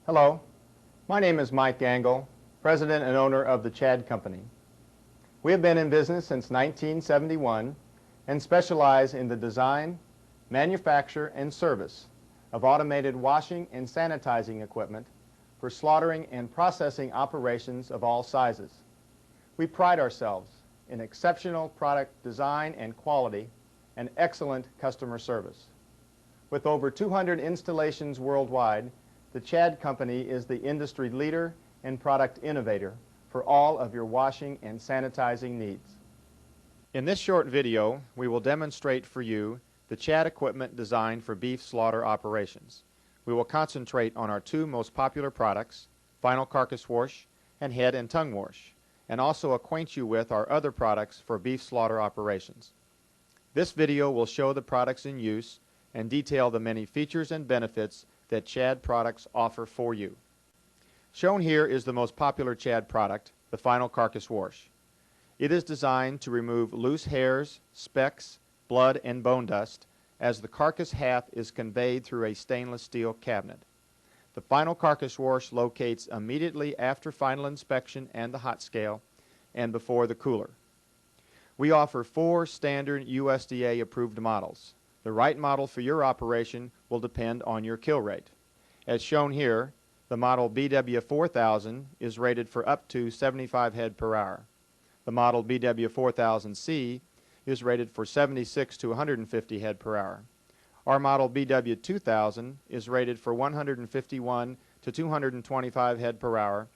Hello, my name is Mike Angle, President and owner of the Chad Company. We have been in business since 1971 and specialize in the design, manufacture, and service of automated washing and sanitizing equipment for slaughtering and processing operations of all sizes. We pride ourselves in exceptional product design and quality and excellent customer service. With over 200 installations worldwide, the Chad Company is the industry leader and product innovator for all of your washing and sanitizing needs. In this short video, we will demonstrate for you the Chad equipment designed for beef slaughter operations. We will concentrate on our two most popular products, final carcass wash and head and tongue wash, and also acquaint you with our other products for beef slaughter operations. This video will show the products in use and detail the many features and benefits that Chad products offer for you. Shown here is the most popular Chad product, the final carcass wash. It is designed to remove loose hairs, specks, blood, and bone dust as the carcass half is conveyed through a stainless steel cabinet. The final carcass wash locates immediately after final inspection and the hot scale and before the cooler. We offer 4 standard USDA approved models. The right model for your operation will depend on your kill rate. As shown here, the model BW4000 is rated for up to 75 head per hour. The model BW4000C is rated for 76 to 150 head per hour. Our model BW2000 is rated for 151 to 225 head per hour,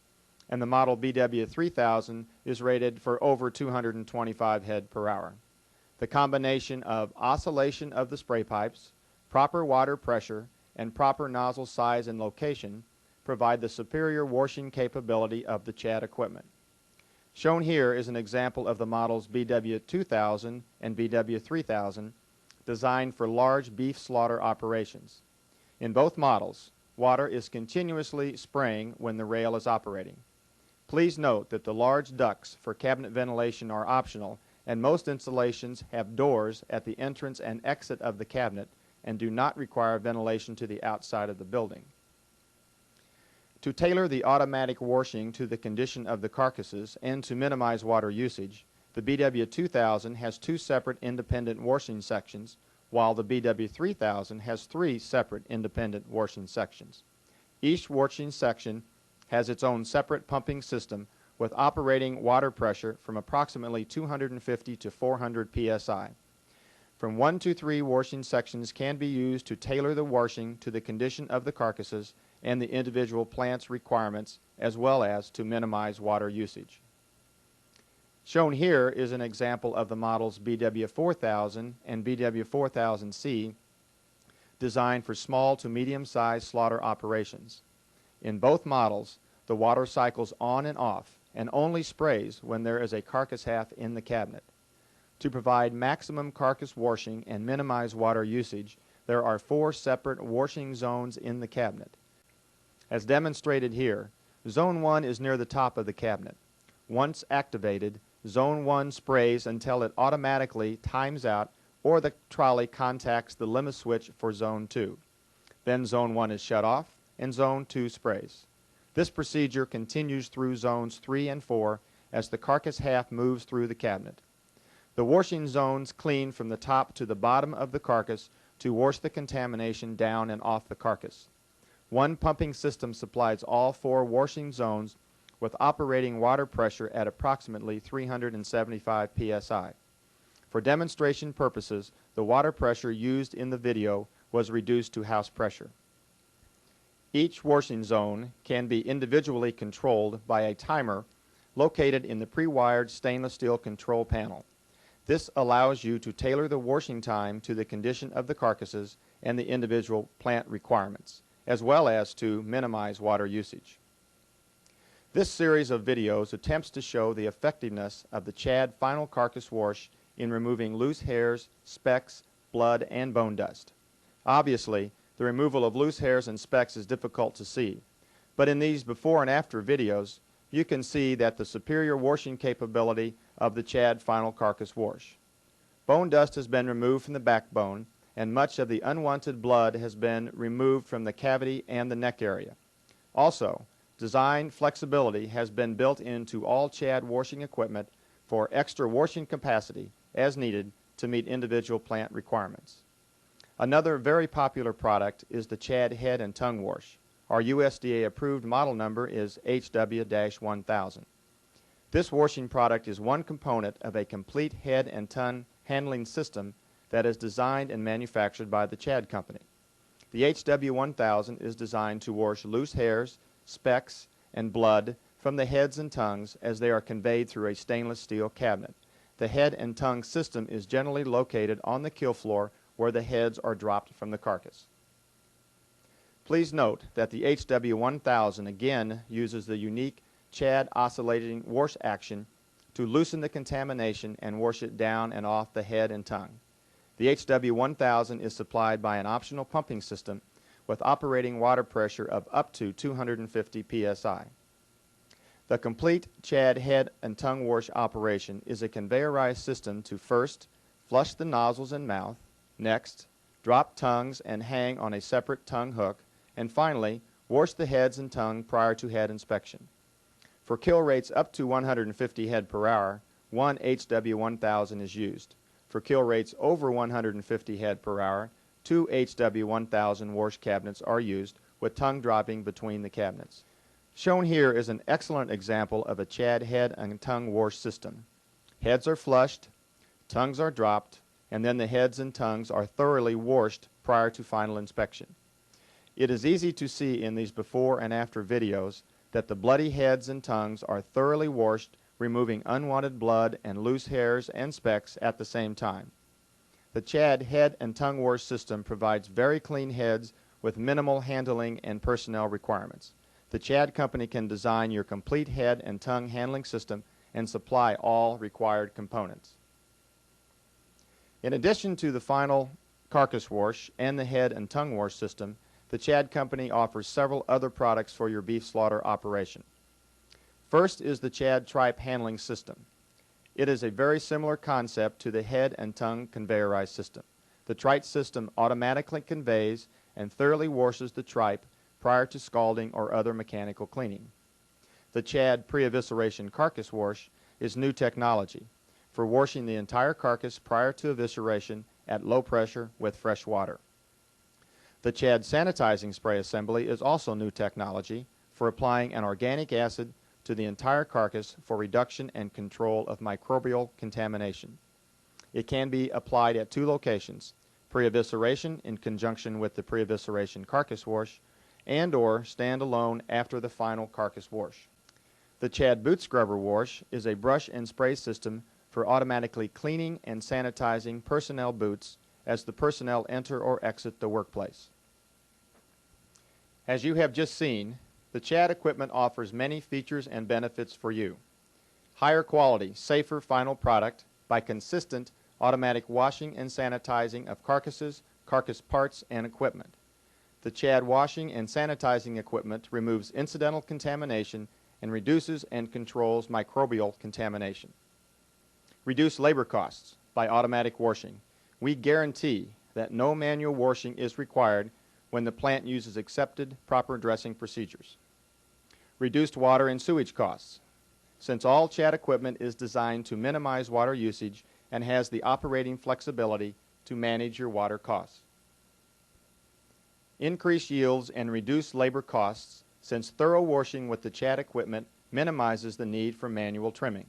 and the model BW3000 is rated for over 225 head per hour. The combination of oscillation of the spray pipes, proper water pressure, and proper nozzle size and location provide the superior washing capability of the Chad equipment. Shown here is an example of the models BW2000 and BW3000 designed for large beef slaughter operations. In both models, water is continuously spraying when the rail is operating. Please note that the large ducts for cabinet ventilation are optional, and most installations have doors at the entrance and exit of the cabinet and do not require ventilation to the outside of the building. To tailor the automatic washing to the condition of the carcasses and to minimize water usage, the BW2000 has 2 separate independent washing sections, while the BW3000 has 3 separate independent washing sections. Each washing section has its own separate pumping system with operating water pressure from approximately 250 to 400 psi. From 1 to 3 washing sections can be used to tailor the washing to the condition of the carcasses and the individual plant's requirements, as well as to minimize water usage. Shown here is an example of the models BW4000 and BW4000C designed for small to medium-sized slaughter operations. In both models, the water cycles on and off and only sprays when there is a carcass half in the cabinet. To provide maximum carcass washing and minimize water usage, there are 4 separate washing zones in the cabinet. As demonstrated here, Zone 1 is near the top of the cabinet. Once activated, Zone 1 sprays until it automatically times out or the trolley contacts the limit switch for Zone 2. Then Zone 1 is shut off and Zone 2 sprays. This procedure continues through Zones 3 and 4 as the carcass half moves through the cabinet. The washing zones clean from the top to the bottom of the carcass to wash the contamination down and off the carcass. One pumping system supplies all 4 washing zones with operating water pressure at approximately 375 psi. For demonstration purposes, the water pressure used in the video was reduced to house pressure. Each washing zone can be individually controlled by a timer located in the pre-wired stainless steel control panel. This allows you to tailor the washing time to the condition of the carcasses and the individual plant requirements, as well as to minimize water usage. This series of videos attempts to show the effectiveness of the Chad final carcass wash in removing loose hairs, specks, blood, and bone dust. Obviously, the removal of loose hairs and specks is difficult to see, but in these before and after videos, you can see that the superior washing capability of the Chad final carcass wash. Bone dust has been removed from the backbone, and much of the unwanted blood has been removed from the cavity and the neck area. Also, design flexibility has been built into all CHAD washing equipment for extra washing capacity as needed to meet individual plant requirements. Another very popular product is the CHAD head and tongue wash. Our USDA approved model number is HW-1000. This washing product is one component of a complete head and tongue handling system that is designed and manufactured by the CHAD company. The HW-1000 is designed to wash loose hairs, specks, and blood from the heads and tongues as they are conveyed through a stainless steel cabinet. The head and tongue system is generally located on the kill floor where the heads are dropped from the carcass. Please note that the HW-1000 again uses the unique CHAD oscillating wash action to loosen the contamination and wash it down and off the head and tongue. The HW-1000 is supplied by an optional pumping system with operating water pressure of up to 250 psi. The complete CHAD head and tongue wash operation is a conveyorized system to first flush the nozzles and mouth, next drop tongues and hang on a separate tongue hook, and finally wash the heads and tongue prior to head inspection. For kill rates up to 150 head per hour, one HW-1000 is used. For kill rates over 150 head per hour, two HW-1000 wash cabinets are used with tongue dropping between the cabinets. Shown here is an excellent example of a CHAD head and tongue wash system. Heads are flushed, tongues are dropped, and then the heads and tongues are thoroughly washed prior to final inspection. It is easy to see in these before and after videos that the bloody heads and tongues are thoroughly washed, removing unwanted blood and loose hairs and specks at the same time. The CHAD head and tongue wash system provides very clean heads with minimal handling and personnel requirements. The CHAD company can design your complete head and tongue handling system and supply all required components. In addition to the final carcass wash and the head and tongue wash system, the CHAD company offers several other products for your beef slaughter operation. First is the CHAD tripe handling system. It is a very similar concept to the head and tongue conveyorized system. The tripe system automatically conveys and thoroughly washes the tripe prior to scalding or other mechanical cleaning. The CHAD pre-evisceration carcass wash is new technology for washing the entire carcass prior to evisceration at low pressure with fresh water. The CHAD sanitizing spray assembly is also new technology for applying an organic acid to the entire carcass for reduction and control of microbial contamination. It can be applied at two locations, pre-evisceration in conjunction with the pre-evisceration carcass wash, and or stand alone after the final carcass wash. The CHAD boot scrubber wash is a brush and spray system for automatically cleaning and sanitizing personnel boots as the personnel enter or exit the workplace. As you have just seen, the CHAD equipment offers many features and benefits for you. Higher quality, safer final product by consistent automatic washing and sanitizing of carcasses, carcass parts, and equipment. The CHAD washing and sanitizing equipment removes incidental contamination and reduces and controls microbial contamination. Reduce labor costs by automatic washing. We guarantee that no manual washing is required when the plant uses accepted proper dressing procedures. Reduced water and sewage costs. Since all CHAD equipment is designed to minimize water usage and has the operating flexibility to manage your water costs. Increase yields and reduce labor costs since thorough washing with the CHAD equipment minimizes the need for manual trimming.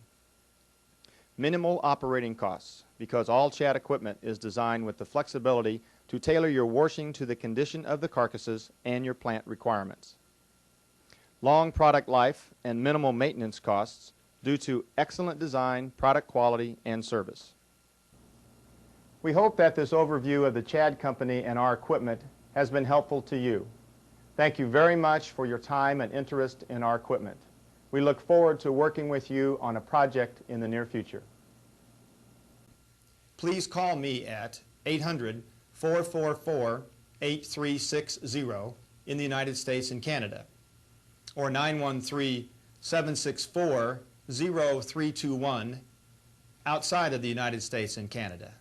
Minimal operating costs because all CHAD equipment is designed with the flexibility to tailor your washing to the condition of the carcasses and your plant requirements. Long product life and minimal maintenance costs due to excellent design, product quality, and service. We hope that this overview of the CHAD company and our equipment has been helpful to you. Thank you very much for your time and interest in our equipment. We look forward to working with you on a project in the near future. Please call me at 800-444-8360 in the United States and Canada, or 913-764-0321 outside of the United States and Canada.